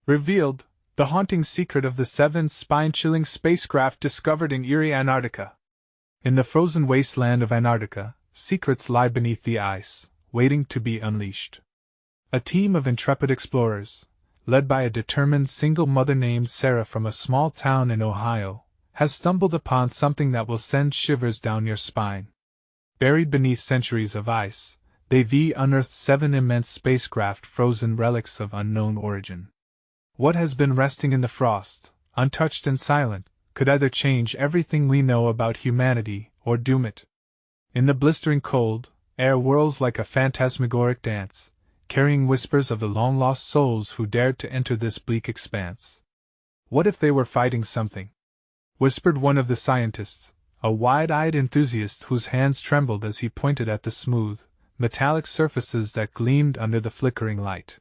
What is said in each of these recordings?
Revealed, the haunting secret of the 7 spine-chilling spacecraft discovered in EERIE Antarctica. In the frozen wasteland of Antarctica, secrets lie beneath the ice, waiting to be unleashed. A team of intrepid explorers, led by a determined single mother named Sarah from a small town in Ohio, has stumbled upon something that will send shivers down your spine. Buried beneath centuries of ice, they've unearthed 7 immense spacecraft, frozen relics of unknown origin. What has been resting in the frost, untouched and silent, could either change everything we know about humanity or doom it. In the blistering cold, air whirls like a phantasmagoric dance, carrying whispers of the long-lost souls who dared to enter this bleak expanse. What if they were fighting something? Whispered one of the scientists, a wide-eyed enthusiast whose hands trembled as he pointed at the smooth, metallic surfaces that gleamed under the flickering light.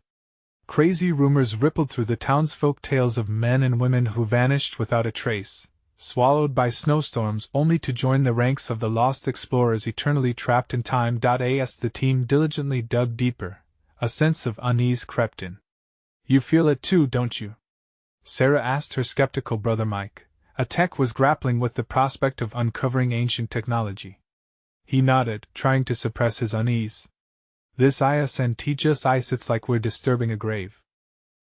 Crazy rumors rippled through the townsfolk, tales of men and women who vanished without a trace, swallowed by snowstorms only to join the ranks of the lost explorers eternally trapped in time. As the team diligently dug deeper, a sense of unease crept in. "You feel it too, don't you?" Sarah asked her skeptical brother Mike. A tech was grappling with the prospect of uncovering ancient technology. He nodded, trying to suppress his unease. "This isn't just ice, it's like we're disturbing a grave.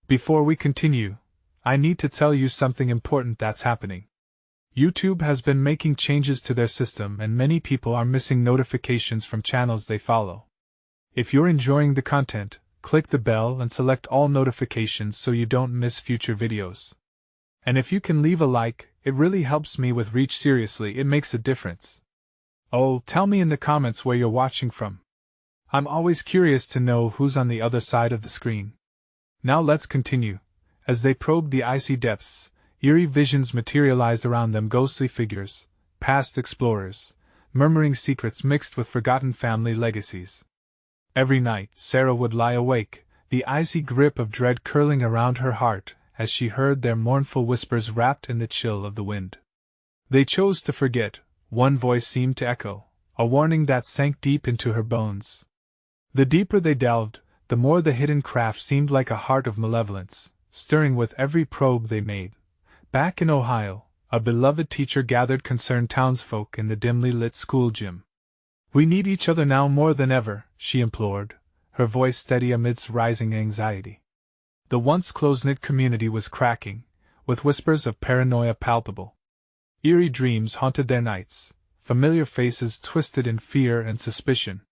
Before we continue, I need to tell you something important that's happening. YouTube has been making changes to their system and many people are missing notifications from channels they follow. If you're enjoying the content, click the bell and select all notifications so you don't miss future videos. And if you can leave a like, it really helps me with reach. Seriously, it makes a difference. Oh, tell me in the comments where you're watching from. I'm always curious to know who's on the other side of the screen. Now let's continue. As they probed the icy depths, eerie visions materialized around them, ghostly figures, past explorers, murmuring secrets mixed with forgotten family legacies. Every night, Sarah would lie awake, the icy grip of dread curling around her heart as she heard their mournful whispers wrapped in the chill of the wind. They chose to forget, one voice seemed to echo, a warning that sank deep into her bones. The deeper they delved, the more the hidden craft seemed like a heart of malevolence, stirring with every probe they made. Back in Ohio, a beloved teacher gathered concerned townsfolk in the dimly lit school gym. "We need each other now more than ever," she implored, her voice steady amidst rising anxiety. The once close-knit community was cracking, with whispers of paranoia palpable. Eerie dreams haunted their nights, familiar faces twisted in fear and suspicion.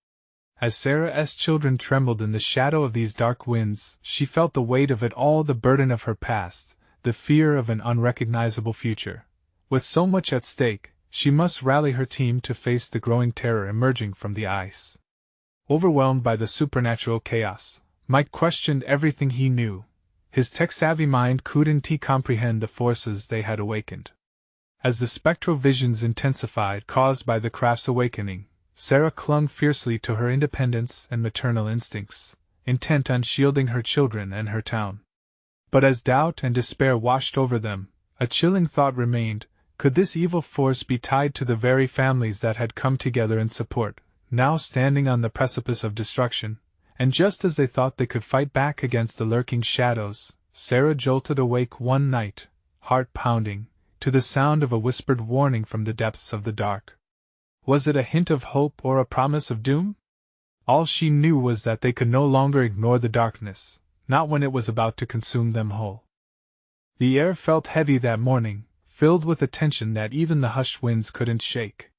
As Sarah's children trembled in the shadow of these dark winds, she felt the weight of it all, the burden of her past, the fear of an unrecognizable future. With so much at stake, she must rally her team to face the growing terror emerging from the ice. Overwhelmed by the supernatural chaos, Mike questioned everything he knew. His tech-savvy mind couldn't comprehend the forces they had awakened. As the spectral visions intensified caused by the craft's awakening, Sarah clung fiercely to her independence and maternal instincts, intent on shielding her children and her town. But as doubt and despair washed over them, a chilling thought remained: could this evil force be tied to the very families that had come together in support, now standing on the precipice of destruction? And just as they thought they could fight back against the lurking shadows, Sarah jolted awake one night, heart pounding, to the sound of a whispered warning from the depths of the dark. Was it a hint of hope or a promise of doom? All she knew was that they could no longer ignore the darkness, not when it was about to consume them whole. The air felt heavy that morning, filled with a tension that even the hushed winds couldn't shake.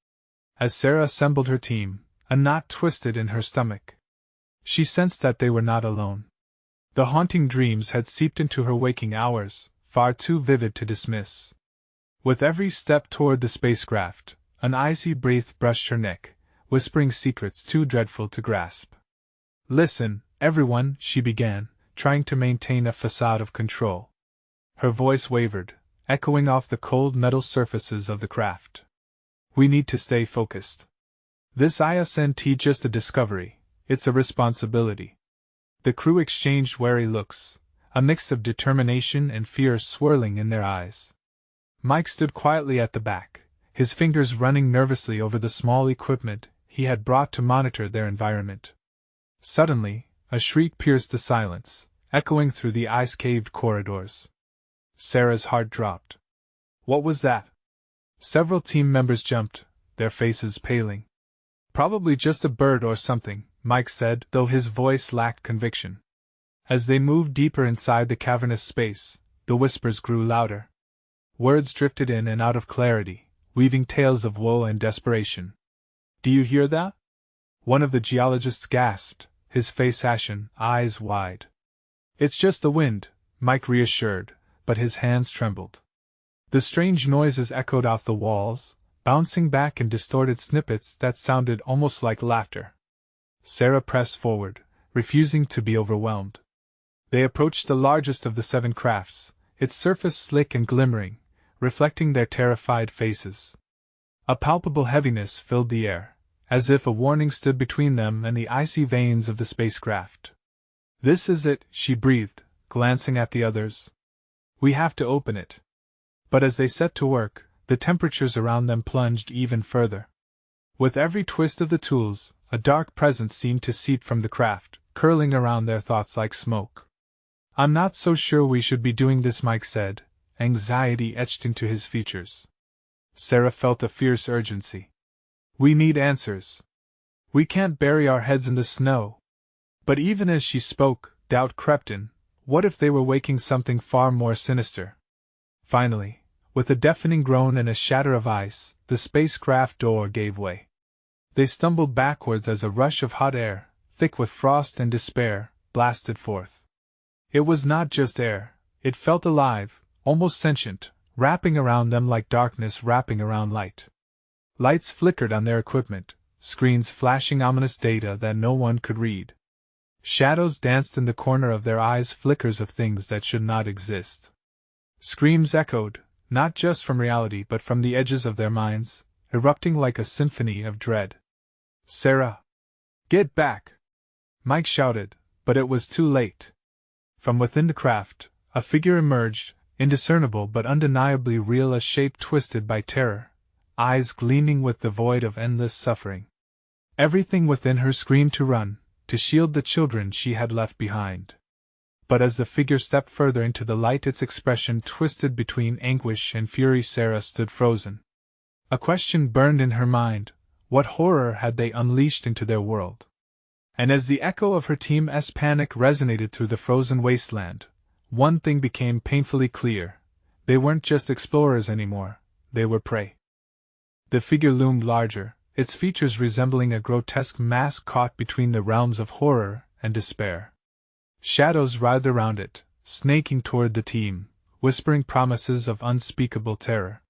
As Sarah assembled her team, a knot twisted in her stomach. She sensed that they were not alone. The haunting dreams had seeped into her waking hours, far too vivid to dismiss. With every step toward the spacecraft, an icy breath brushed her neck, whispering secrets too dreadful to grasp. "Listen, everyone," she began, trying to maintain a facade of control. Her voice wavered, echoing off the cold metal surfaces of the craft. "We need to stay focused. This isn't just a discovery, it's a responsibility." The crew exchanged wary looks, a mix of determination and fear swirling in their eyes. Mike stood quietly at the back, his fingers running nervously over the small equipment he had brought to monitor their environment. Suddenly, a shriek pierced the silence, echoing through the ice-caved corridors. Sarah's heart dropped. What was that? Several team members jumped, their faces paling. Probably just a bird or something, Mike said, though his voice lacked conviction. As they moved deeper inside the cavernous space, the whispers grew louder. Words drifted in and out of clarity, weaving tales of woe and desperation. Do you hear that? One of the geologists gasped, his face ashen, eyes wide. It's just the wind, Mike reassured, but his hands trembled. The strange noises echoed off the walls, bouncing back in distorted snippets that sounded almost like laughter. Sarah pressed forward, refusing to be overwhelmed. They approached the largest of the 7 crafts, its surface slick and glimmering, reflecting their terrified faces. A palpable heaviness filled the air, as if a warning stood between them and the icy veins of the spacecraft. This is it, she breathed, glancing at the others. We have to open it. But as they set to work, the temperatures around them plunged even further. With every twist of the tools, a dark presence seemed to seep from the craft, curling around their thoughts like smoke. I'm not so sure we should be doing this, Mike said, anxiety etched into his features. Sarah felt a fierce urgency. We need answers. We can't bury our heads in the snow. But even as she spoke, doubt crept in. What if they were waking something far more sinister? Finally, with a deafening groan and a shatter of ice, the spacecraft door gave way. They stumbled backwards as a rush of hot air, thick with frost and despair, blasted forth. It was not just air, it felt alive, almost sentient, wrapping around them like darkness wrapping around light. Lights flickered on their equipment, screens flashing ominous data that no one could read. Shadows danced in the corner of their eyes, flickers of things that should not exist. Screams echoed, not just from reality but from the edges of their minds, erupting like a symphony of dread. Sarah! Get back! Mike shouted, but it was too late. From within the craft, a figure emerged, indiscernible but undeniably real, a shape twisted by terror, eyes gleaming with the void of endless suffering. Everything within her screamed to run, to shield the children she had left behind. But as the figure stepped further into the light, its expression twisted between anguish and fury. Sarah stood frozen. A question burned in her mind: what horror had they unleashed into their world? And as the echo of her team's panic resonated through the frozen wasteland, one thing became painfully clear: they weren't just explorers anymore, they were prey. The figure loomed larger, its features resembling a grotesque mask caught between the realms of horror and despair. Shadows writhed around it, snaking toward the team, whispering promises of unspeakable terror.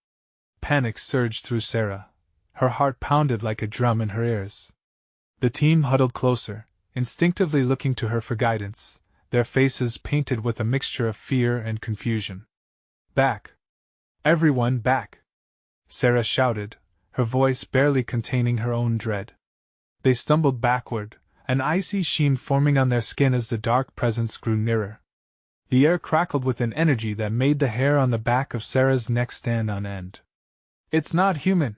Panic surged through Sarah. Her heart pounded like a drum in her ears. The team huddled closer, instinctively looking to her for guidance, their faces painted with a mixture of fear and confusion. Back! Everyone back! Sarah shouted, her voice barely containing her own dread. They stumbled backward, an icy sheen forming on their skin as the dark presence grew nearer. The air crackled with an energy that made the hair on the back of Sarah's neck stand on end. It's not human!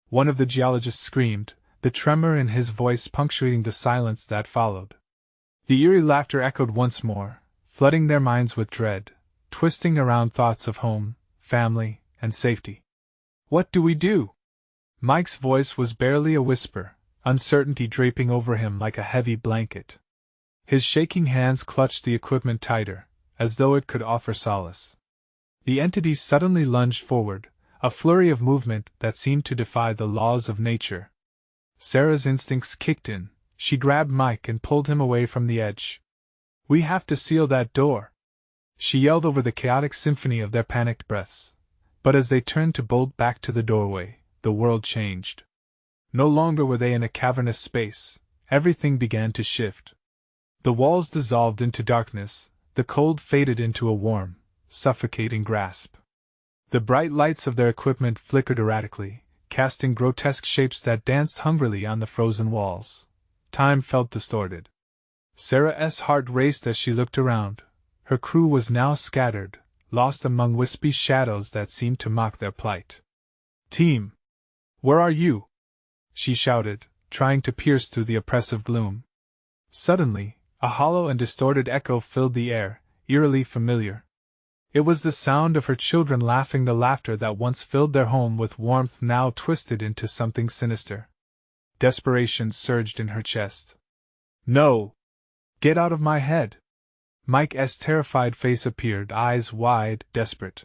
One of the geologists screamed, the tremor in his voice punctuating the silence that followed. The eerie laughter echoed once more, flooding their minds with dread, twisting around thoughts of home, family, and safety. What do we do? Mike's voice was barely a whisper, uncertainty draping over him like a heavy blanket. His shaking hands clutched the equipment tighter, as though it could offer solace. The entity suddenly lunged forward, a flurry of movement that seemed to defy the laws of nature. Sarah's instincts kicked in. She grabbed Mike and pulled him away from the edge. We have to seal that door! She yelled over the chaotic symphony of their panicked breaths. But as they turned to bolt back to the doorway, the world changed. No longer were they in a cavernous space. Everything began to shift. The walls dissolved into darkness, the cold faded into a warm, suffocating grasp. The bright lights of their equipment flickered erratically, casting grotesque shapes that danced hungrily on the frozen walls. Time felt distorted. Sarah's heart raced as she looked around. Her crew was now scattered, lost among wispy shadows that seemed to mock their plight. Team! Where are you? She shouted, trying to pierce through the oppressive gloom. Suddenly, A hollow and distorted echo filled the air, eerily familiar. It was the sound of her children laughing, the laughter that once filled their home with warmth now twisted into something sinister. Desperation surged in her chest. No! Get out of my head! Mike's terrified face appeared, eyes wide, desperate.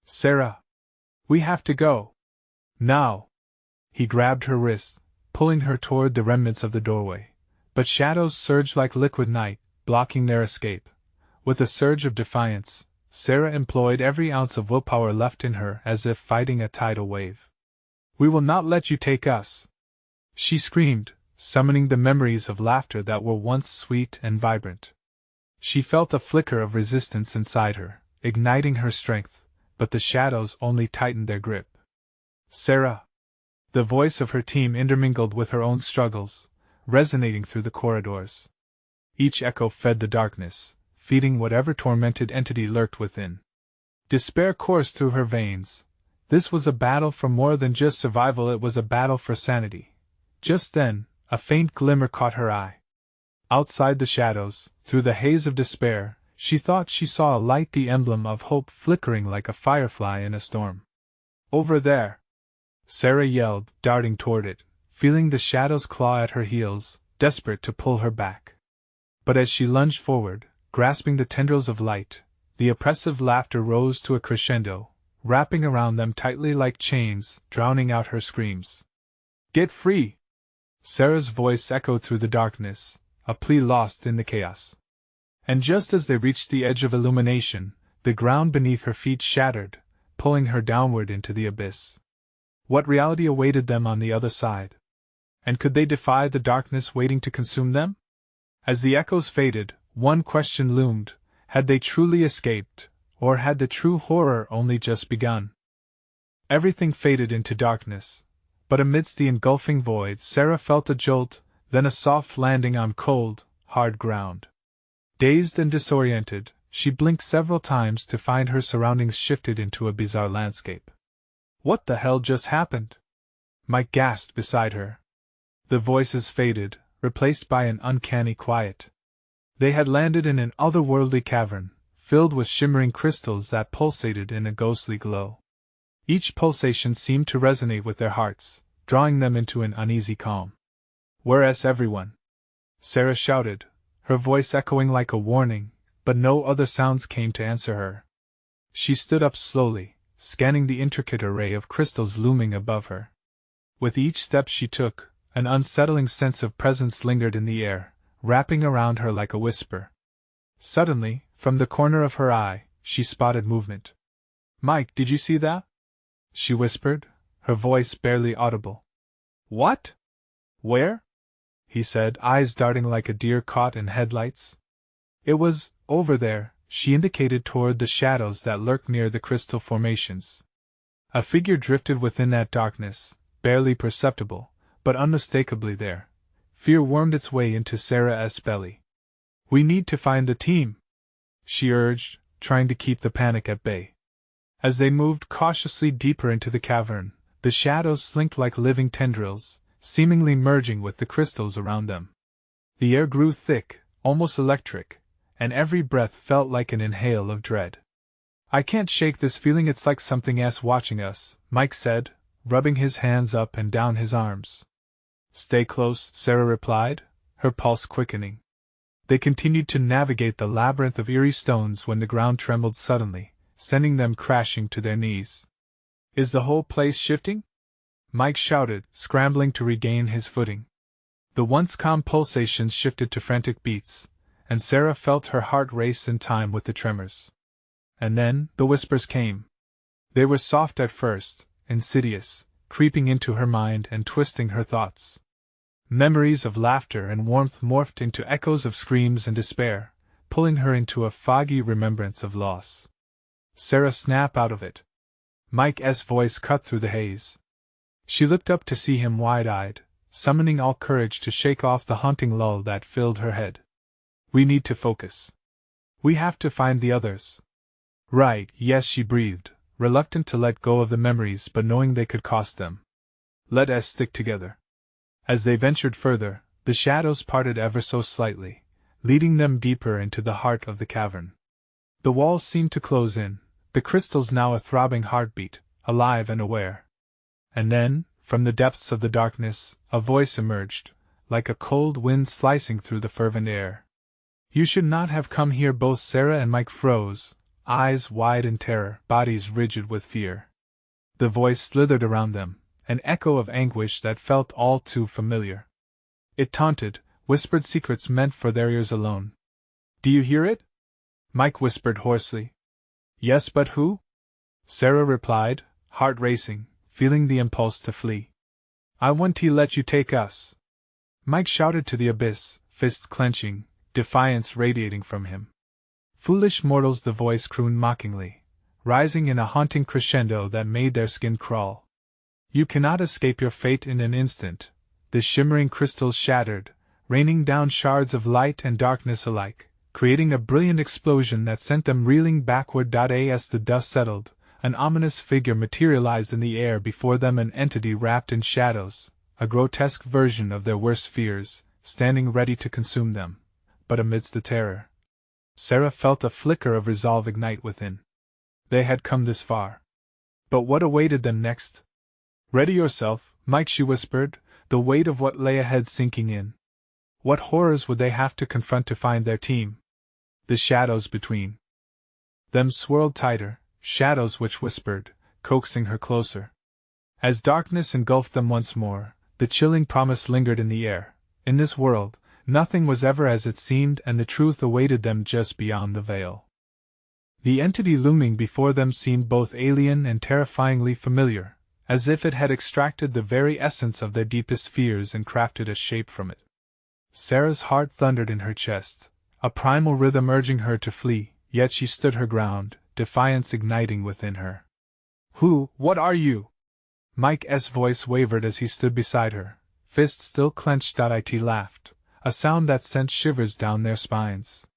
Sarah! We have to go! Now! He grabbed her wrist, pulling her toward the remnants of the doorway. But shadows surged like liquid night, blocking their escape. With a surge of defiance, Sarah employed every ounce of willpower left in her as if fighting a tidal wave. We will not let you take us! She screamed, summoning the memories of laughter that were once sweet and vibrant. She felt a flicker of resistance inside her, igniting her strength, but the shadows only tightened their grip. Sarah! The voice of her team intermingled with her own struggles, resonating through the corridors. Each echo fed the darkness, feeding whatever tormented entity lurked within. Despair coursed through her veins. This was a battle for more than just survival, it was a battle for sanity. Just then, a faint glimmer caught her eye. Outside the shadows, through the haze of despair, she thought she saw a light, the emblem of hope, flickering like a firefly in a storm. Over there! Sarah yelled, darting toward it, feeling the shadows claw at her heels, desperate to pull her back. But as she lunged forward, grasping the tendrils of light, the oppressive laughter rose to a crescendo, wrapping around them tightly like chains, drowning out her screams. Get free! Sarah's voice echoed through the darkness, a plea lost in the chaos. And just as they reached the edge of illumination, the ground beneath her feet shattered, pulling her downward into the abyss. What reality awaited them on the other side? And could they defy the darkness waiting to consume them? As the echoes faded, one question loomed: had they truly escaped, or had the true horror only just begun? Everything faded into darkness, but amidst the engulfing void, Sarah felt a jolt, then a soft landing on cold, hard ground. Dazed and disoriented, she blinked several times to find her surroundings shifted into a bizarre landscape. What the hell just happened? Mike gasped beside her. The voices faded, replaced by an uncanny quiet. They had landed in an otherworldly cavern, filled with shimmering crystals that pulsated in a ghostly glow. Each pulsation seemed to resonate with their hearts, drawing them into an uneasy calm. Where's everyone? Sarah shouted, her voice echoing like a warning, but no other sounds came to answer her. She stood up slowly, scanning the intricate array of crystals looming above her. With each step she took, an unsettling sense of presence lingered in the air, wrapping around her like a whisper. Suddenly, from the corner of her eye, she spotted movement. Mike, did you see that? She whispered, her voice barely audible. What? Where? He said, eyes darting like a deer caught in headlights. It was over there, she indicated toward the shadows that lurked near the crystal formations. A figure drifted within that darkness, barely perceptible, but unmistakably there. Fear wormed its way into Sarah's belly. We need to find the team, she urged, trying to keep the panic at bay. As they moved cautiously deeper into the cavern, the shadows slinked like living tendrils, seemingly merging with the crystals around them. The air grew thick, almost electric, and every breath felt like an inhale of dread. I can't shake this feeling, it's like something's watching us, Mike said, rubbing his hands up and down his arms. Stay close, Sarah replied, her pulse quickening. They continued to navigate the labyrinth of eerie stones when the ground trembled suddenly, sending them crashing to their knees. Is the whole place shifting? Mike shouted, scrambling to regain his footing. The once calm pulsations shifted to frantic beats, and Sarah felt her heart race in time with the tremors. And then, the whispers came. They were soft at first, insidious, creeping into her mind and twisting her thoughts. Memories of laughter and warmth morphed into echoes of screams and despair, pulling her into a foggy remembrance of loss. Sarah snapped out of it. Mike's voice cut through the haze. She looked up to see him wide-eyed, summoning all courage to shake off the haunting lull that filled her head. We need to focus. We have to find the others. Right, yes, she breathed, reluctant to let go of the memories but knowing they could cost them. Let us stick together. As they ventured further, the shadows parted ever so slightly, leading them deeper into the heart of the cavern. The walls seemed to close in, the crystals now a throbbing heartbeat, alive and aware. And then, from the depths of the darkness, a voice emerged, like a cold wind slicing through the fervent air. "You should not have come here." Both Sarah and Mike froze, eyes wide in terror, bodies rigid with fear. The voice slithered around them, an echo of anguish that felt all too familiar. It taunted, whispered secrets meant for their ears alone. "Do you hear it?" Mike whispered hoarsely. "Yes, but who?" Sarah replied, heart racing, feeling the impulse to flee. "I won't let you take us!" Mike shouted to the abyss, fists clenching, defiance radiating from him. "Foolish mortals," the voice crooned mockingly, rising in a haunting crescendo that made their skin crawl. "You cannot escape your fate in an instant." The shimmering crystals shattered, raining down shards of light and darkness alike, creating a brilliant explosion that sent them reeling backward. As the dust settled, an ominous figure materialized in the air before them, an entity wrapped in shadows, a grotesque version of their worst fears, standing ready to consume them. But amidst the terror, Sarah felt a flicker of resolve ignite within. They had come this far. But what awaited them next? "Ready yourself, Mike," she whispered, the weight of what lay ahead sinking in. What horrors would they have to confront to find their team? The shadows between them swirled tighter, shadows which whispered, coaxing her closer. As darkness engulfed them once more, the chilling promise lingered in the air. In this world, nothing was ever as it seemed, and the truth awaited them just beyond the veil. The entity looming before them seemed both alien and terrifyingly familiar, as if it had extracted the very essence of their deepest fears and crafted a shape from it. Sarah's heart thundered in her chest, a primal rhythm urging her to flee, yet she stood her ground, defiance igniting within her. What are you?" Mike's voice wavered as he stood beside her, fists still clenched. It laughed, a sound that sent shivers down their spines.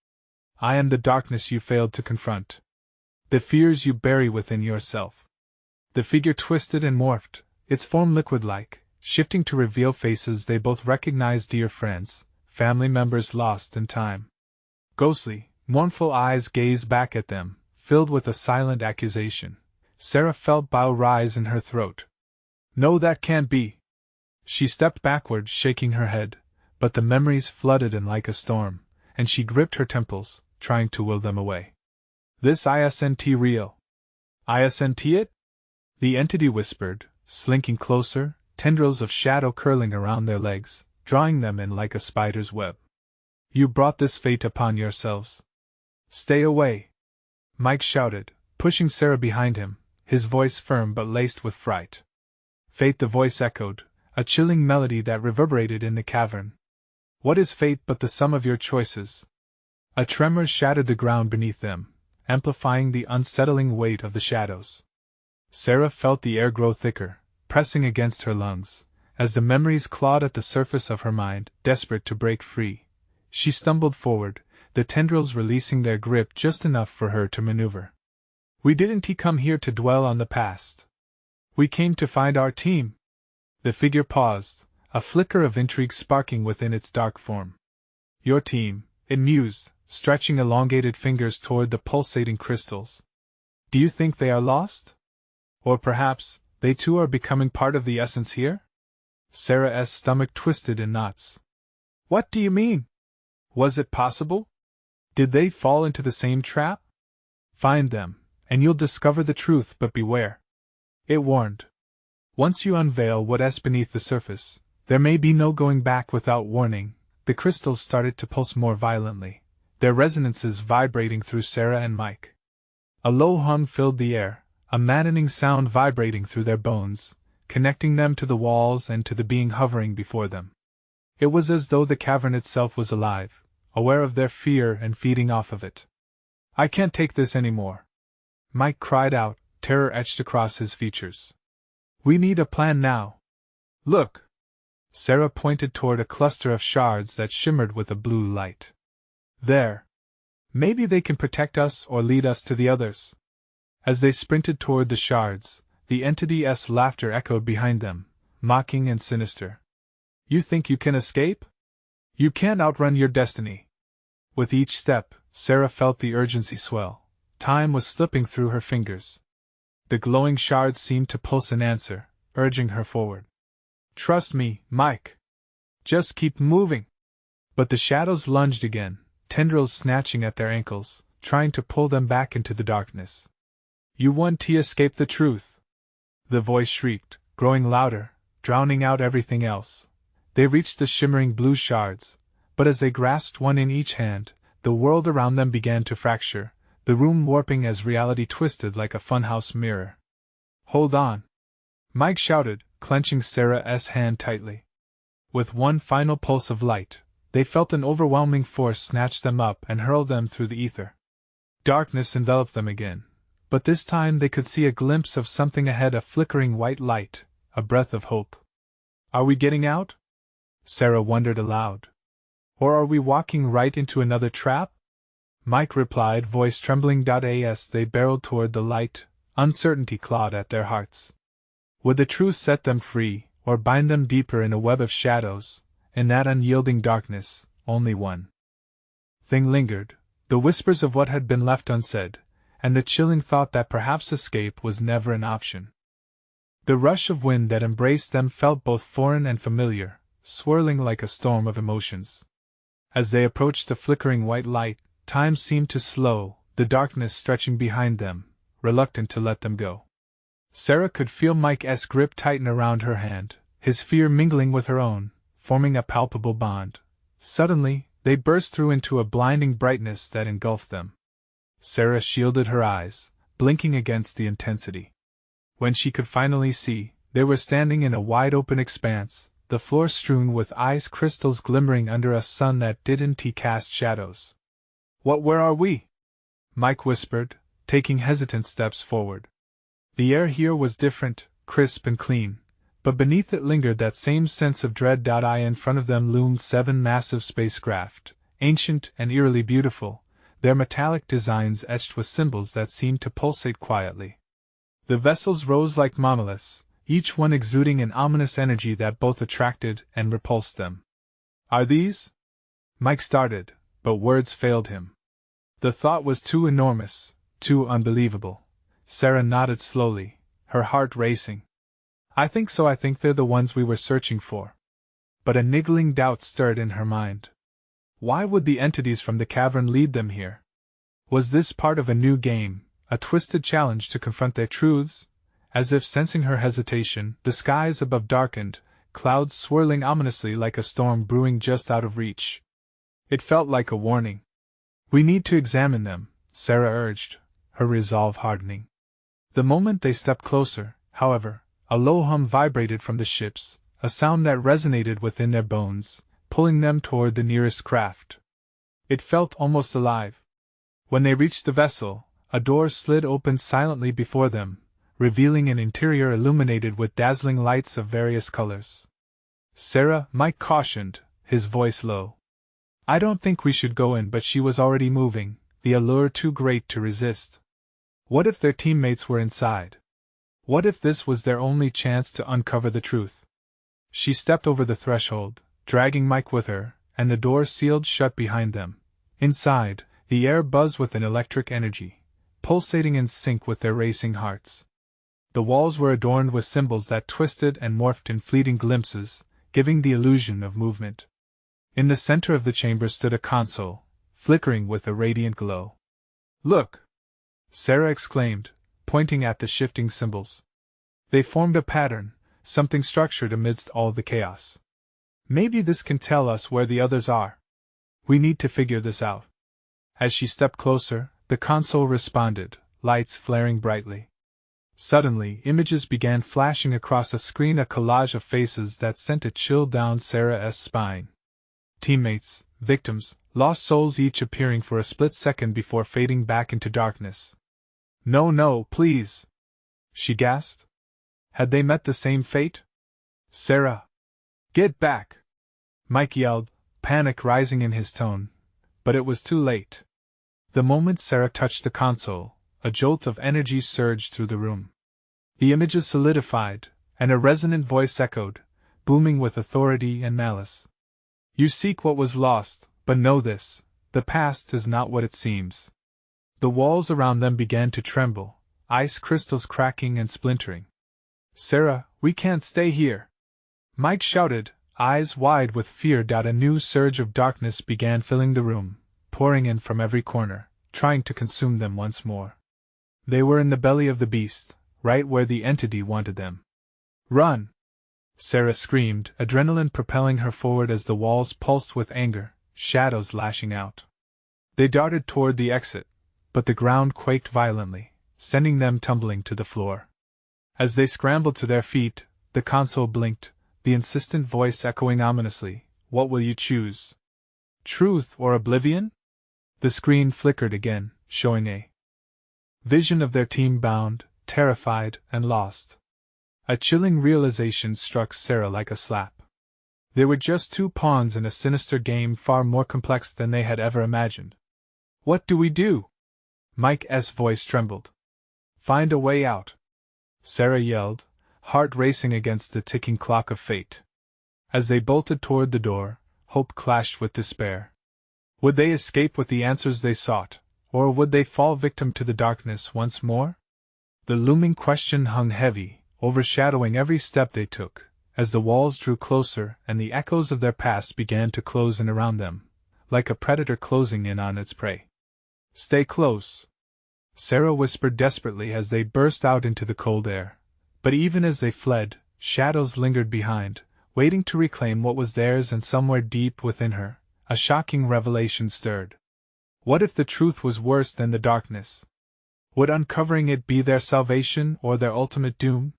"I am the darkness you failed to confront. The fears you bury within yourself." The figure twisted and morphed, its form liquid-like, shifting to reveal faces they both recognized, dear friends, family members lost in time. Ghostly, mournful eyes gazed back at them, filled with a silent accusation. Sarah felt bile rise in her throat. "No, that can't be." She stepped backward, shaking her head, but the memories flooded in like a storm, and she gripped her temples, trying to will them away. "This isn't real." "Isn't it?" the entity whispered, slinking closer, tendrils of shadow curling around their legs, drawing them in like a spider's web. "You brought this fate upon yourselves. Stay away!" Mike shouted, pushing Sarah behind him, his voice firm but laced with fright. "Fate," the voice echoed, a chilling melody that reverberated in the cavern. "What is fate but the sum of your choices?" A tremor shattered the ground beneath them, amplifying the unsettling weight of the shadows. Sarah felt the air grow thicker, pressing against her lungs, as the memories clawed at the surface of her mind, desperate to break free. She stumbled forward, the tendrils releasing their grip just enough for her to maneuver. "We didn't come here to dwell on the past. We came to find our team." The figure paused, a flicker of intrigue sparking within its dark form. "Your team," it mused, stretching elongated fingers toward the pulsating crystals. "Do you think they are lost? Or perhaps, they too are becoming part of the essence here?" Sarah's stomach twisted in knots. "What do you mean? Was it possible? Did they fall into the same trap? Find them, and you'll discover the truth, but beware," it warned. "Once you unveil what's beneath the surface, there may be no going back." Without warning, the crystals started to pulse more violently, their resonances vibrating through Sarah and Mike. A low hum filled the air, a maddening sound vibrating through their bones, connecting them to the walls and to the being hovering before them. It was as though the cavern itself was alive, aware of their fear and feeding off of it. "I can't take this anymore," Mike cried out, terror etched across his features. "We need a plan now. Look!" Sarah pointed toward a cluster of shards that shimmered with a blue light. "There. Maybe they can protect us or lead us to the others." As they sprinted toward the shards, the entity's laughter echoed behind them, mocking and sinister. "You think you can escape? You can't outrun your destiny." With each step, Sarah felt the urgency swell. Time was slipping through her fingers. The glowing shards seemed to pulse in answer, urging her forward. "Trust me, Mike. Just keep moving." But the shadows lunged again, tendrils snatching at their ankles, trying to pull them back into the darkness. "You won't escape the truth," the voice shrieked, growing louder, drowning out everything else. They reached the shimmering blue shards, but as they grasped one in each hand, the world around them began to fracture, the room warping as reality twisted like a funhouse mirror. "Hold on!" Mike shouted, clenching Sarah's hand tightly. With one final pulse of light, they felt an overwhelming force snatch them up and hurl them through the ether. Darkness enveloped them again, but this time they could see a glimpse of something ahead, a flickering white light, a breath of hope. "Are we getting out?" Sarah wondered aloud. "Or are we walking right into another trap?" Mike replied, voice trembling. As they barreled toward the light, uncertainty clawed at their hearts. Would the truth set them free, or bind them deeper in a web of shadows? In that unyielding darkness, only one thing lingered, the whispers of what had been left unsaid, and the chilling thought that perhaps escape was never an option. The rush of wind that embraced them felt both foreign and familiar, swirling like a storm of emotions. As they approached the flickering white light, time seemed to slow, the darkness stretching behind them, reluctant to let them go. Sarah could feel Mike's grip tighten around her hand, his fear mingling with her own, forming a palpable bond. Suddenly, they burst through into a blinding brightness that engulfed them. Sarah shielded her eyes, blinking against the intensity. When she could finally see, they were standing in a wide-open expanse, the floor strewn with ice crystals glimmering under a sun that didn't cast shadows. Where are we?" Mike whispered, taking hesitant steps forward. The air here was different, crisp and clean, but beneath it lingered that same sense of dread. In front of them loomed 7 massive spacecraft, ancient and eerily beautiful, their metallic designs etched with symbols that seemed to pulsate quietly. The vessels rose like monoliths, each one exuding an ominous energy that both attracted and repulsed them. "Are these?" Mike started, but words failed him. The thought was too enormous, too unbelievable. Sarah nodded slowly, her heart racing. "I think so. I think they're the ones we were searching for." But a niggling doubt stirred in her mind. Why would the entities from the cavern lead them here? Was this part of a new game, a twisted challenge to confront their truths? As if sensing her hesitation, the skies above darkened, clouds swirling ominously like a storm brewing just out of reach. It felt like a warning. "We need to examine them," Sarah urged, her resolve hardening. The moment they stepped closer, however, a low hum vibrated from the ships, a sound that resonated within their bones, pulling them toward the nearest craft. It felt almost alive. When they reached the vessel, a door slid open silently before them, revealing an interior illuminated with dazzling lights of various colors. "Sarah," Mike cautioned, his voice low. "I don't think we should go in," but she was already moving, the allure too great to resist. What if their teammates were inside? What if this was their only chance to uncover the truth? She stepped over the threshold, dragging Mike with her, and the door sealed shut behind them. Inside, the air buzzed with an electric energy, pulsating in sync with their racing hearts. The walls were adorned with symbols that twisted and morphed in fleeting glimpses, giving the illusion of movement. In the center of the chamber stood a console, flickering with a radiant glow. "Look!" Sarah exclaimed, pointing at the shifting symbols. They formed a pattern, something structured amidst all the chaos. "Maybe this can tell us where the others are. We need to figure this out." As she stepped closer, the console responded, lights flaring brightly. Suddenly, images began flashing across a screen, a collage of faces that sent a chill down Sarah's spine. Teammates, victims, lost souls, each appearing for a split second before fading back into darkness. No, please!" she gasped. Had they met the same fate? "Sarah! Get back!" Mike yelled, panic rising in his tone. But it was too late. The moment Sarah touched the console, a jolt of energy surged through the room. The images solidified, and a resonant voice echoed, booming with authority and malice. "You seek what was lost, but know this: The past is not what it seems. The walls around them began to tremble, ice crystals cracking and splintering. Sarah, we can't stay here! Mike shouted, eyes wide with fear. A new surge of darkness began filling the room, pouring in from every corner, trying to consume them once more. They were in the belly of the beast, right where the entity wanted them. Run! Sarah screamed, adrenaline propelling her forward as the walls pulsed with anger, shadows lashing out. They darted toward the exit, but the ground quaked violently, sending them tumbling to the floor. As they scrambled to their feet, the console blinked, the insistent voice echoing ominously, "What will you choose? Truth or oblivion?" The screen flickered again, showing a vision of their team bound, terrified, and lost. A chilling realization struck Sarah like a slap. They were just two pawns in a sinister game far more complex than they had ever imagined. "What do we do?" Mike's voice trembled. "Find a way out," Sarah yelled, heart racing against the ticking clock of fate. As they bolted toward the door, hope clashed with despair. Would they escape with the answers they sought, or would they fall victim to the darkness once more? The looming question hung heavy, overshadowing every step they took, as the walls drew closer and the echoes of their past began to close in around them, like a predator closing in on its prey. "Stay close," Sarah whispered desperately as they burst out into the cold air. But even as they fled, shadows lingered behind, waiting to reclaim what was theirs, and somewhere deep within her, a shocking revelation stirred. What if the truth was worse than the darkness? Would uncovering it be their salvation or their ultimate doom?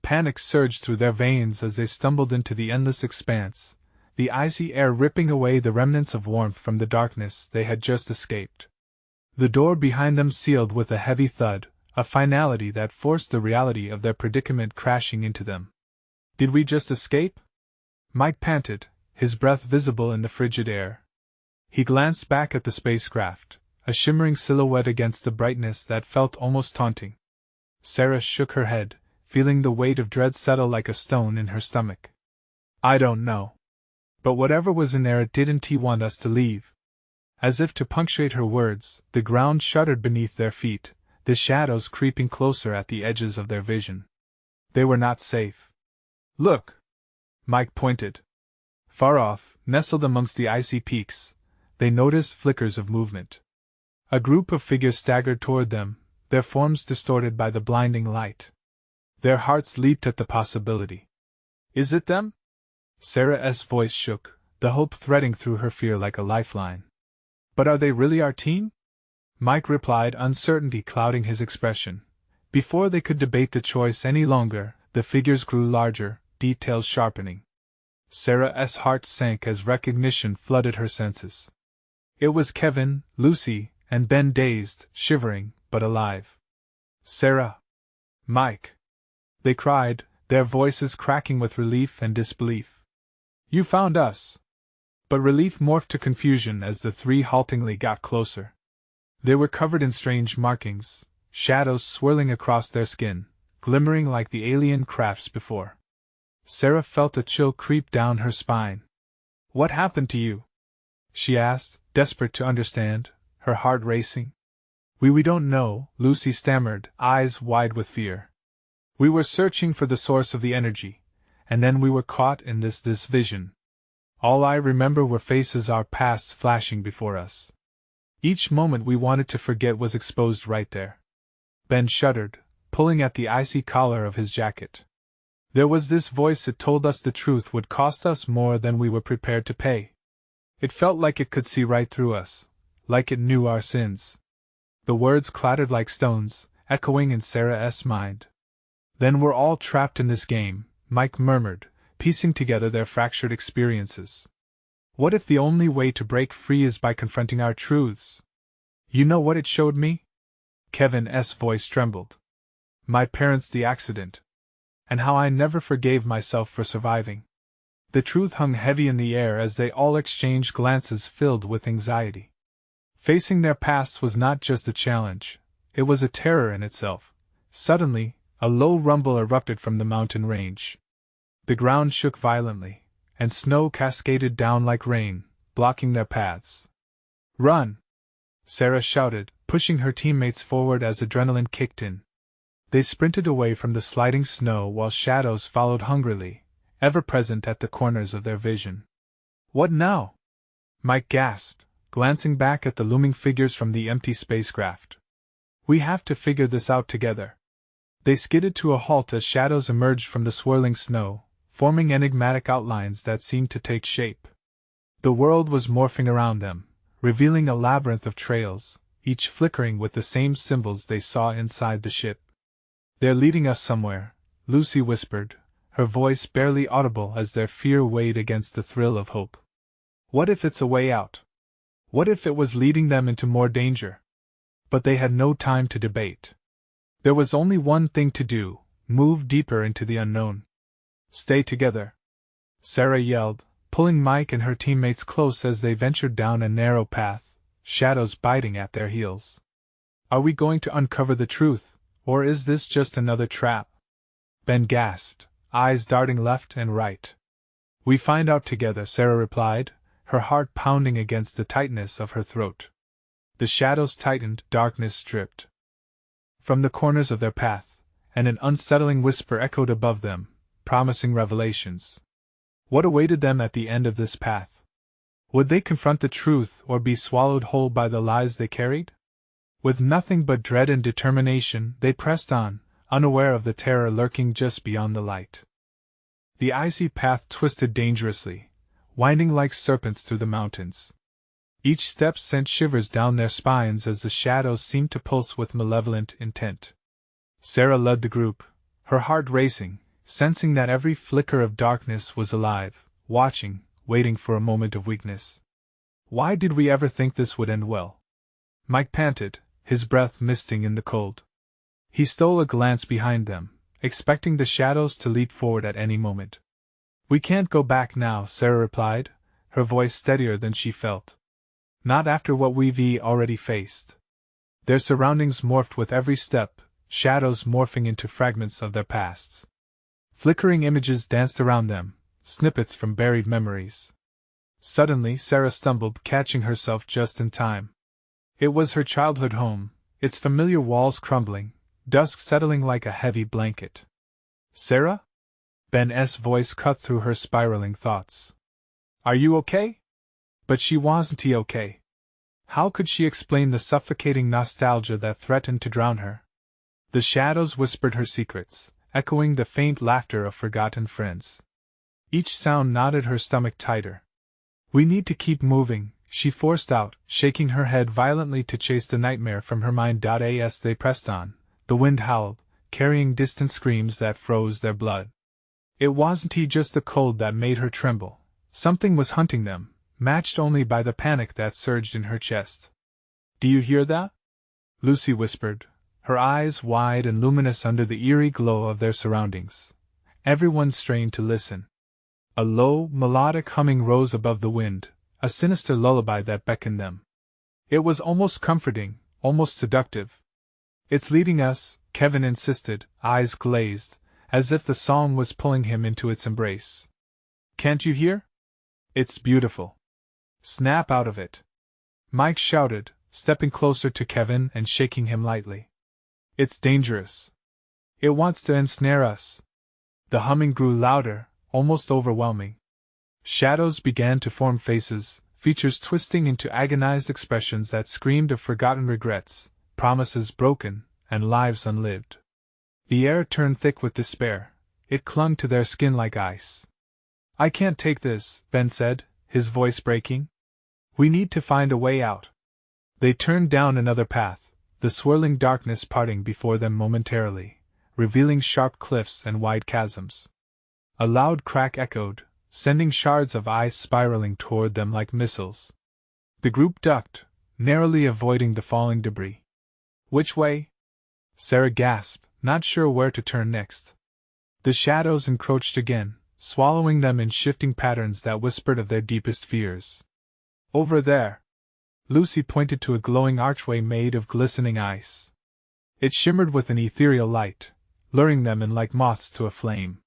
Panic surged through their veins as they stumbled into the endless expanse, the icy air ripping away the remnants of warmth from the darkness they had just escaped. The door behind them sealed with a heavy thud, a finality that forced the reality of their predicament crashing into them. "Did we just escape?" Mike panted, his breath visible in the frigid air. He glanced back at the spacecraft, a shimmering silhouette against the brightness that felt almost taunting. Sarah shook her head, feeling the weight of dread settle like a stone in her stomach. "I don't know. But whatever was in there, it didn't want us to leave." As if to punctuate her words, the ground shuddered beneath their feet, the shadows creeping closer at the edges of their vision. They were not safe. "Look!" Mike pointed. Far off, nestled amongst the icy peaks, they noticed flickers of movement. A group of figures staggered toward them, their forms distorted by the blinding light. Their hearts leaped at the possibility. "Is it them?" Sarah's voice shook, the hope threading through her fear like a lifeline. "But are they really our team?" Mike replied, uncertainty clouding his expression. Before they could debate the choice any longer, the figures grew larger, details sharpening. Sarah's heart sank as recognition flooded her senses. It was Kevin, Lucy, and Ben, dazed, shivering, but alive. "Sarah! Mike!" they cried, their voices cracking with relief and disbelief. "You found us!" But relief morphed to confusion as the three haltingly got closer. They were covered in strange markings, shadows swirling across their skin, glimmering like the alien crafts before. Sarah felt a chill creep down her spine. "What happened to you?" she asked, desperate to understand, her heart racing. We don't know," Lucy stammered, eyes wide with fear. "We were searching for the source of the energy, and then we were caught in this vision. All I remember were faces, our pasts flashing before us. Each moment we wanted to forget was exposed right there." Ben shuddered, pulling at the icy collar of his jacket. "There was this voice that told us the truth would cost us more than we were prepared to pay. It felt like it could see right through us, like it knew our sins." The words clattered like stones, echoing in Sarah's mind. "Then we're all trapped in this game," Mike murmured, piecing together their fractured experiences. "What if the only way to break free is by confronting our truths?" "You know what it showed me?" Kevin's voice trembled. "My parents, the accident. And how I never forgave myself for surviving." The truth hung heavy in the air as they all exchanged glances filled with anxiety. Facing their pasts was not just a challenge, it was a terror in itself. Suddenly, a low rumble erupted from the mountain range. The ground shook violently, and snow cascaded down like rain, blocking their paths. Run! Sarah shouted, pushing her teammates forward as adrenaline kicked in. They sprinted away from the sliding snow while shadows followed hungrily, ever present at the corners of their vision. What now? Mike gasped, glancing back at the looming figures from the empty spacecraft. We have to figure this out together. They skidded to a halt as shadows emerged from the swirling snow, forming enigmatic outlines that seemed to take shape. The world was morphing around them, revealing a labyrinth of trails, each flickering with the same symbols they saw inside the ship. They're leading us somewhere, Lucy whispered, her voice barely audible as their fear weighed against the thrill of hope. What if it's a way out? What if it was leading them into more danger? But they had no time to debate. There was only one thing to do: move deeper into the unknown. Stay together, Sarah yelled, pulling Mike and her teammates close as they ventured down a narrow path, shadows biting at their heels. Are we going to uncover the truth, or is this just another trap? Ben gasped, eyes darting left and right. We find out together, Sarah replied, her heart pounding against the tightness of her throat. The shadows tightened, darkness stripped from the corners of their path, and an unsettling whisper echoed above them, promising revelations. What awaited them at the end of this path? Would they confront the truth or be swallowed whole by the lies they carried? With nothing but dread and determination, they pressed on, unaware of the terror lurking just beyond the light. The icy path twisted dangerously, winding like serpents through the mountains. Each step sent shivers down their spines as the shadows seemed to pulse with malevolent intent. Sarah led the group, her heart racing, sensing that every flicker of darkness was alive, watching, waiting for a moment of weakness. Why did we ever think this would end well? Mike panted, his breath misting in the cold. He stole a glance behind them, expecting the shadows to leap forward at any moment. We can't go back now, Sarah replied, her voice steadier than she felt. Not after what we've already faced. Their surroundings morphed with every step, shadows morphing into fragments of their pasts. Flickering images danced around them, snippets from buried memories. Suddenly Sarah stumbled, catching herself just in time. It was her childhood home, its familiar walls crumbling, dusk settling like a heavy blanket. Sarah? Ben's voice cut through her spiraling thoughts. Are you okay? But she wasn't okay. How could she explain the suffocating nostalgia that threatened to drown her? The shadows whispered her secrets, echoing the faint laughter of forgotten friends. Each sound knotted her stomach tighter. We need to keep moving, she forced out, shaking her head violently to chase the nightmare from her mind. As they pressed on, the wind howled, carrying distant screams that froze their blood. It wasn't just the cold that made her tremble. Something was hunting them, matched only by the panic that surged in her chest. Do you hear that? Lucy whispered, her eyes wide and luminous under the eerie glow of their surroundings. Everyone strained to listen. A low, melodic humming rose above the wind, a sinister lullaby that beckoned them. It was almost comforting, almost seductive. It's leading us, Kevin insisted, eyes glazed, as if the song was pulling him into its embrace. Can't you hear? It's beautiful. Snap out of it. Mike shouted, stepping closer to Kevin and shaking him lightly. It's dangerous. It wants to ensnare us. The humming grew louder, almost overwhelming. Shadows began to form faces, features twisting into agonized expressions that screamed of forgotten regrets, promises broken, and lives unlived. The air turned thick with despair. It clung to their skin like ice. I can't take this, Ben said, his voice breaking. We need to find a way out. They turned down another path, the swirling darkness parting before them momentarily, revealing sharp cliffs and wide chasms. A loud crack echoed, sending shards of ice spiraling toward them like missiles. The group ducked, narrowly avoiding the falling debris. Which way? Sarah gasped, not sure where to turn next. The shadows encroached again, swallowing them in shifting patterns that whispered of their deepest fears. Over there. Lucy pointed to a glowing archway made of glistening ice. It shimmered with an ethereal light, luring them in like moths to a flame.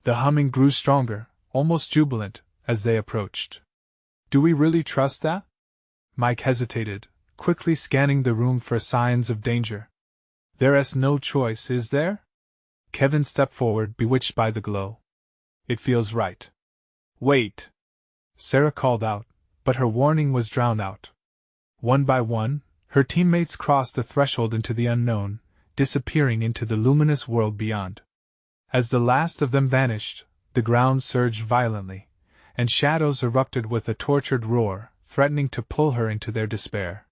The humming grew stronger, almost jubilant, as they approached. Do we really trust that? Mike hesitated, quickly scanning the room for signs of danger. There's no choice, is there? Kevin stepped forward, bewitched by the glow. It feels right. Wait! Sarah called out, but her warning was drowned out. One by one, her teammates crossed the threshold into the unknown, disappearing into the luminous world beyond. As the last of them vanished, the ground surged violently, and shadows erupted with a tortured roar, threatening to pull her into their despair.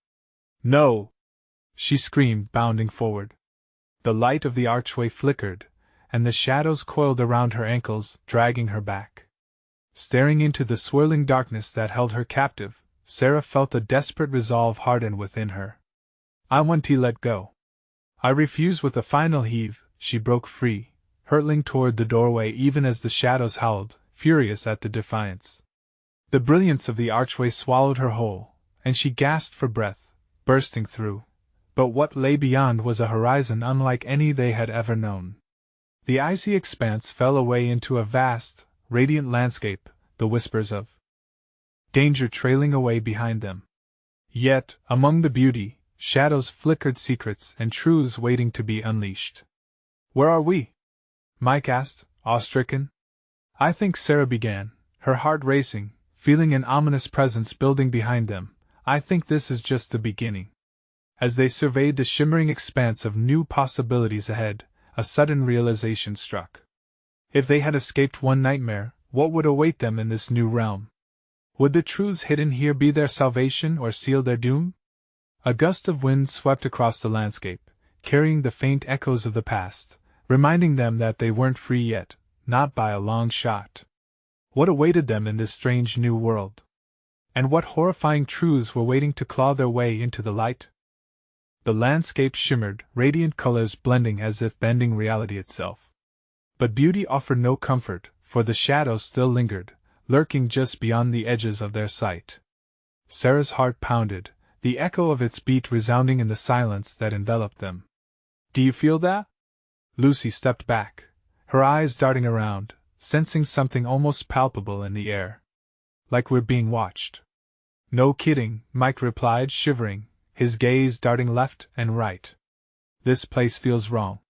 No! She screamed, bounding forward. The light of the archway flickered, and the shadows coiled around her ankles, dragging her back. Staring into the swirling darkness that held her captive, Sarah felt a desperate resolve harden within her. I want to let go. I refuse. With a final heave, she broke free, hurtling toward the doorway even as the shadows howled, furious at the defiance. The brilliance of the archway swallowed her whole, and she gasped for breath, bursting through. But what lay beyond was a horizon unlike any they had ever known. The icy expanse fell away into a vast, radiant landscape, the whispers of danger trailing away behind them. Yet, among the beauty, shadows flickered, secrets and truths waiting to be unleashed. Where are we? Mike asked, awe-stricken. I think, Sarah began, her heart racing, feeling an ominous presence building behind them. I think this is just the beginning. As they surveyed the shimmering expanse of new possibilities ahead, a sudden realization struck. If they had escaped one nightmare, what would await them in this new realm? Would the truths hidden here be their salvation or seal their doom? A gust of wind swept across the landscape, carrying the faint echoes of the past, reminding them that they weren't free yet, not by a long shot. What awaited them in this strange new world? And what horrifying truths were waiting to claw their way into the light? The landscape shimmered, radiant colors blending as if bending reality itself. But beauty offered no comfort, for the shadows still lingered, lurking just beyond the edges of their sight. Sarah's heart pounded, the echo of its beat resounding in the silence that enveloped them. Do you feel that? Lucy stepped back, her eyes darting around, sensing something almost palpable in the air. Like we're being watched. No kidding, Mike replied, shivering, his gaze darting left and right. This place feels wrong.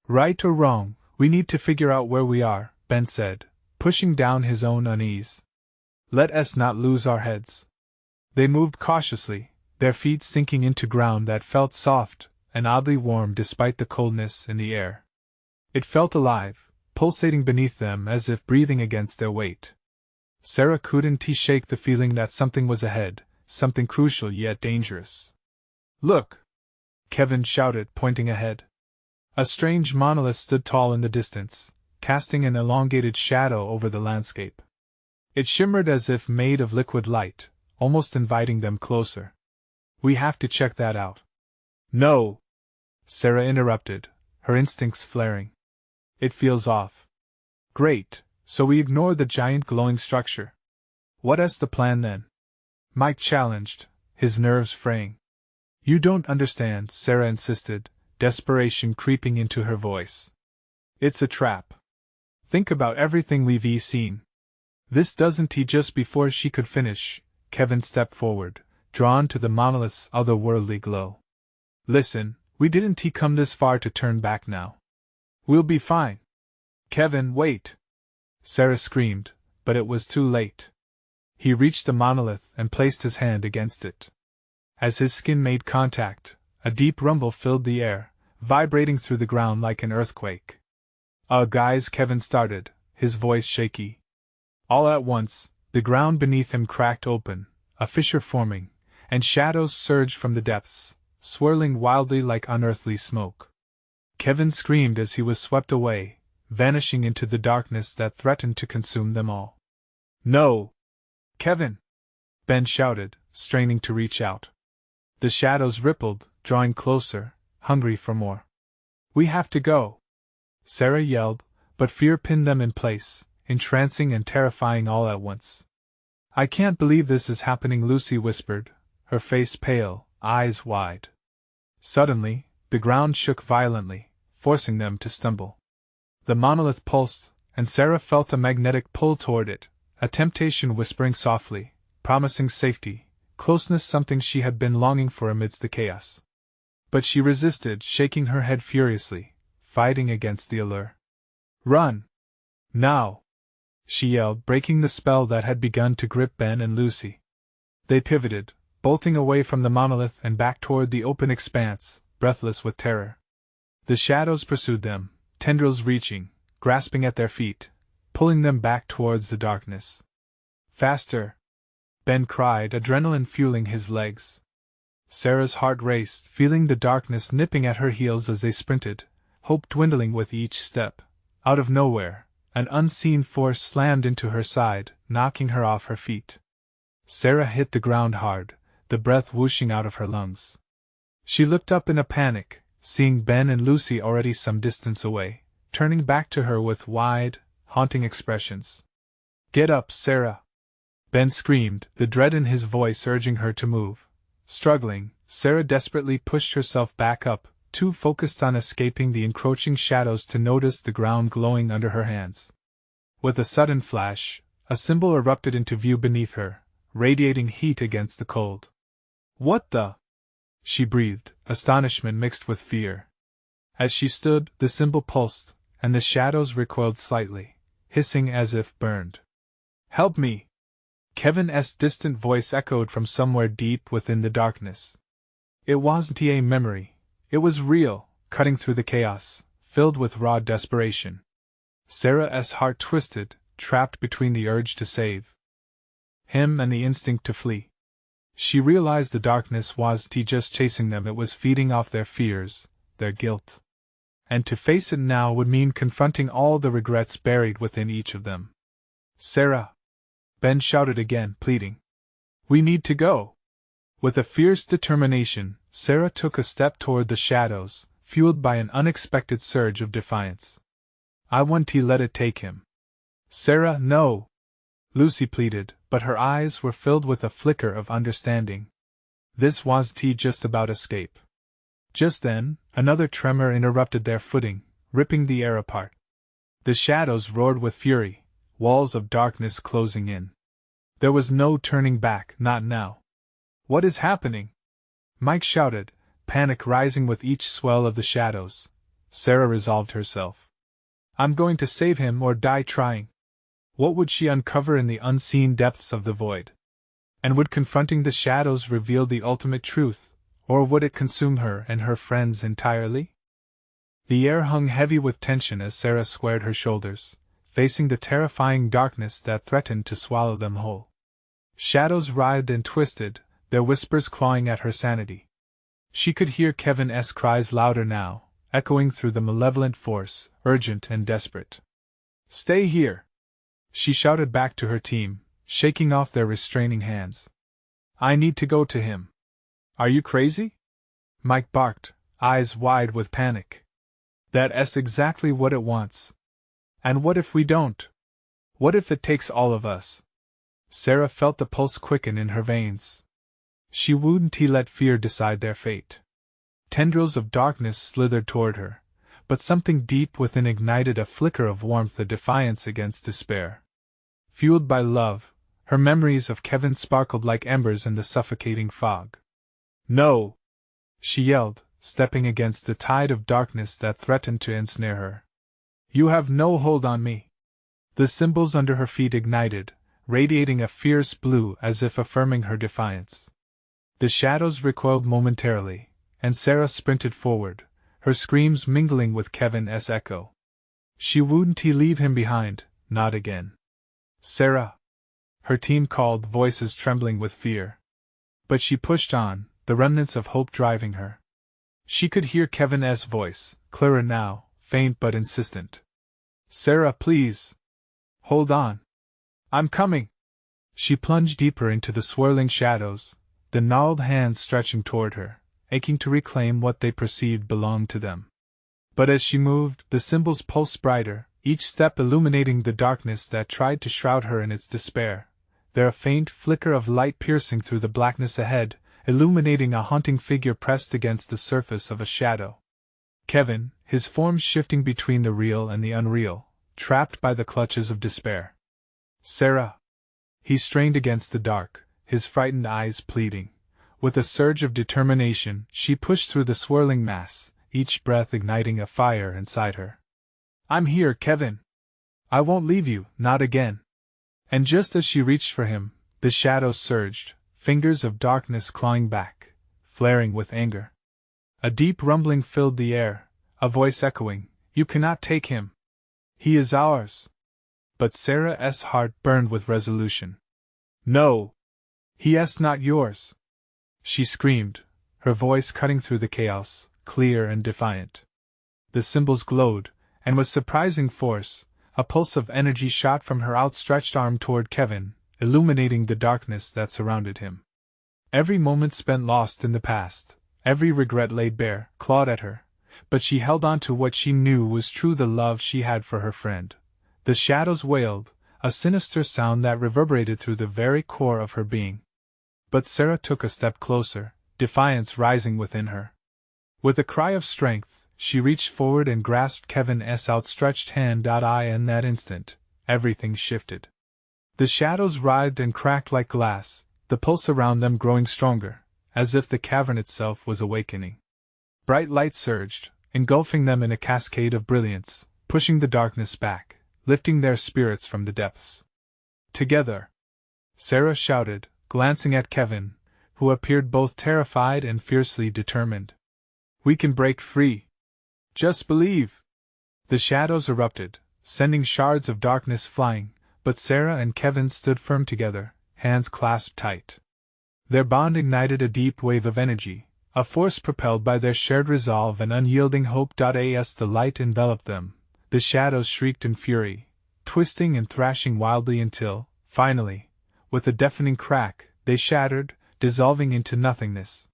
Right or wrong, we need to figure out where we are, Ben said, pushing down his own unease. Let us not lose our heads. They moved cautiously, their feet sinking into ground that felt soft and oddly warm despite the coldness in the air. It felt alive, pulsating beneath them as if breathing against their weight. Sarah couldn't shake the feeling that something was ahead, something crucial yet dangerous. Look! Kevin shouted, pointing ahead. A strange monolith stood tall in the distance, casting an elongated shadow over the landscape. It shimmered as if made of liquid light, almost inviting them closer. We have to check that out. No! Sarah interrupted, her instincts flaring. It feels off. Great, so we ignore the giant glowing structure. What is the plan then? Mike challenged, his nerves fraying. You don't understand, Sarah insisted, desperation creeping into her voice. It's a trap. Think about everything we've seen. This doesn't. Just before she could finish, Kevin stepped forward, drawn to the monolith's otherworldly glow. Listen, we didn't come this far to turn back now. We'll be fine. Kevin, wait! Sarah screamed, but it was too late. He reached the monolith and placed his hand against it. As his skin made contact, a deep rumble filled the air, vibrating through the ground like an earthquake. Guys, Kevin started, his voice shaky. All at once, the ground beneath him cracked open, a fissure forming, and shadows surged from the depths, swirling wildly like unearthly smoke. Kevin screamed as he was swept away, vanishing into the darkness that threatened to consume them all. No! Kevin! Ben shouted, straining to reach out. The shadows rippled, drawing closer, hungry for more. We have to go! Sarah yelled, but fear pinned them in place, entrancing and terrifying all at once. I can't believe this is happening, Lucy whispered, her face pale, eyes wide. Suddenly, the ground shook violently, forcing them to stumble. The monolith pulsed, and Sarah felt a magnetic pull toward it, a temptation whispering softly, promising safety, closeness something she had been longing for amidst the chaos. But she resisted, shaking her head furiously, fighting against the allure. "Run! Now!" she yelled, breaking the spell that had begun to grip Ben and Lucy. They pivoted, bolting away from the monolith and back toward the open expanse, breathless with terror. The shadows pursued them, tendrils reaching, grasping at their feet, pulling them back towards the darkness. "Faster!" Ben cried, adrenaline fueling his legs. Sarah's heart raced, feeling the darkness nipping at her heels as they sprinted, hope dwindling with each step. Out of nowhere, an unseen force slammed into her side, knocking her off her feet. Sarah hit the ground hard, the breath whooshing out of her lungs. She looked up in a panic, seeing Ben and Lucy already some distance away, turning back to her with wide, haunting expressions. "Get up, Sarah!" Ben screamed, the dread in his voice urging her to move. Struggling, Sarah desperately pushed herself back up, too focused on escaping the encroaching shadows to notice the ground glowing under her hands. With a sudden flash, a symbol erupted into view beneath her, radiating heat against the cold. "What the?" she breathed, astonishment mixed with fear. As she stood, the symbol pulsed, and the shadows recoiled slightly, hissing as if burned. "Help me!" Kevin's distant voice echoed from somewhere deep within the darkness. It wasn't a memory. It was real, cutting through the chaos, filled with raw desperation. Sarah's heart twisted, trapped between the urge to save him and the instinct to flee. She realized the darkness wasn't just chasing them, it was feeding off their fears, their guilt. And to face it now would mean confronting all the regrets buried within each of them. "Sarah!" Ben shouted again, pleading. "We need to go!" With a fierce determination, Sarah took a step toward the shadows, fueled by an unexpected surge of defiance. "I want to let it take him." "Sarah, no!" Lucy pleaded, but her eyes were filled with a flicker of understanding. This wasn't just about escape. Just then, another tremor interrupted their footing, ripping the air apart. The shadows roared with fury, walls of darkness closing in. There was no turning back, not now. "What is happening?" Mike shouted, panic rising with each swell of the shadows. Sarah resolved herself. "I'm going to save him or die trying." What would she uncover in the unseen depths of the void? And would confronting the shadows reveal the ultimate truth, or would it consume her and her friends entirely? The air hung heavy with tension as Sarah squared her shoulders, facing the terrifying darkness that threatened to swallow them whole. Shadows writhed and twisted, their whispers clawing at her sanity. She could hear Kevin's cries louder now, echoing through the malevolent force, urgent and desperate. "Stay here!" she shouted back to her team, shaking off their restraining hands. "I need to go to him." "Are you crazy?" Mike barked, eyes wide with panic. "That's exactly what it wants. And what if we don't? What if it takes all of us?" Sarah felt the pulse quicken in her veins. She wouldn't let fear decide their fate. Tendrils of darkness slithered toward her, but something deep within ignited a flicker of warmth, a defiance against despair. Fueled by love, her memories of Kevin sparkled like embers in the suffocating fog. "No!" she yelled, stepping against the tide of darkness that threatened to ensnare her. "You have no hold on me." The symbols under her feet ignited, radiating a fierce blue as if affirming her defiance. The shadows recoiled momentarily, and Sarah sprinted forward, her screams mingling with Kevin's echo. She wouldn't leave him behind, not again. "Sarah!" her team called, voices trembling with fear. But she pushed on, the remnants of hope driving her. She could hear Kevin's voice, clearer now, faint but insistent. "Sarah, please! Hold on! I'm coming!" She plunged deeper into the swirling shadows, the gnarled hands stretching toward her, aching to reclaim what they perceived belonged to them. But as she moved, the symbols pulsed brighter, each step illuminating the darkness that tried to shroud her in its despair, there a faint flicker of light piercing through the blackness ahead, illuminating a haunting figure pressed against the surface of a shadow. Kevin, his form shifting between the real and the unreal, trapped by the clutches of despair. "Sarah!" He strained against the dark, his frightened eyes pleading. With a surge of determination, she pushed through the swirling mass, each breath igniting a fire inside her. "I'm here, Kevin. I won't leave you, not again." And just as she reached for him, the shadows surged, fingers of darkness clawing back, flaring with anger. A deep rumbling filled the air, a voice echoing, "You cannot take him. He is ours." But Sarah's heart burned with resolution. "No! He is not yours!" she screamed, her voice cutting through the chaos, clear and defiant. The symbols glowed, and with surprising force, a pulse of energy shot from her outstretched arm toward Kevin, illuminating the darkness that surrounded him. Every moment spent lost in the past, every regret laid bare, clawed at her, but she held on to what she knew was true, the love she had for her friend. The shadows wailed, a sinister sound that reverberated through the very core of her being. But Sarah took a step closer, defiance rising within her. With a cry of strength, she reached forward and grasped Kevin's outstretched hand. In that instant, everything shifted. The shadows writhed and cracked like glass, the pulse around them growing stronger, as if the cavern itself was awakening. Bright light surged, engulfing them in a cascade of brilliance, pushing the darkness back, lifting their spirits from the depths. "Together!" Sarah shouted, glancing at Kevin, who appeared both terrified and fiercely determined. "We can break free! Just believe!" The shadows erupted, sending shards of darkness flying, but Sarah and Kevin stood firm together, hands clasped tight. Their bond ignited a deep wave of energy, a force propelled by their shared resolve and unyielding hope. As the light enveloped them, the shadows shrieked in fury, twisting and thrashing wildly until, finally, with a deafening crack, they shattered, dissolving into nothingness.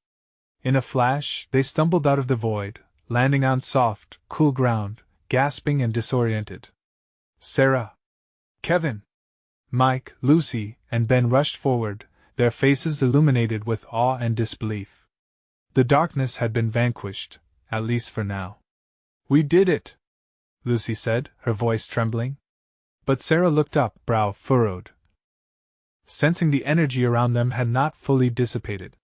In a flash, they stumbled out of the void, landing on soft, cool ground, gasping and disoriented. Sarah, Kevin, Mike, Lucy, and Ben rushed forward, their faces illuminated with awe and disbelief. The darkness had been vanquished, at least for now. "We did it!" Lucy said, her voice trembling. But Sarah looked up, brow furrowed, sensing the energy around them had not fully dissipated.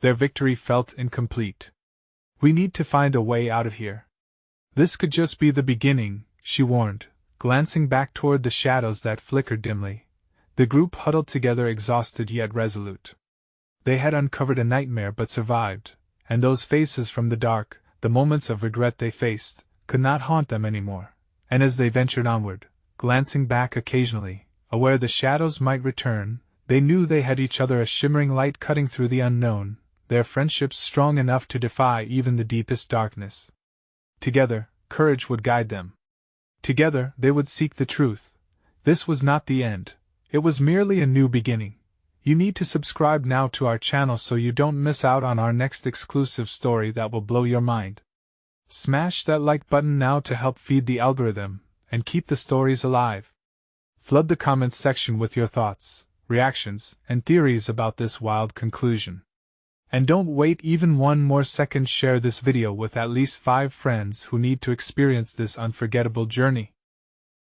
Their victory felt incomplete. "We need to find a way out of here. This could just be the beginning," she warned, glancing back toward the shadows that flickered dimly. The group huddled together, exhausted yet resolute. They had uncovered a nightmare but survived, and those faces from the dark, the moments of regret they faced, could not haunt them anymore. And as they ventured onward, glancing back occasionally, aware the shadows might return, they knew they had each other, a shimmering light cutting through the unknown, their friendships strong enough to defy even the deepest darkness. Together, courage would guide them. Together, they would seek the truth. This was not the end. It was merely a new beginning. You need to subscribe now to our channel so you don't miss out on our next exclusive story that will blow your mind. Smash that like button now to help feed the algorithm, and keep the stories alive. Flood the comments section with your thoughts, reactions, and theories about this wild conclusion. And don't wait even one more second, share this video with at least 5 friends who need to experience this unforgettable journey.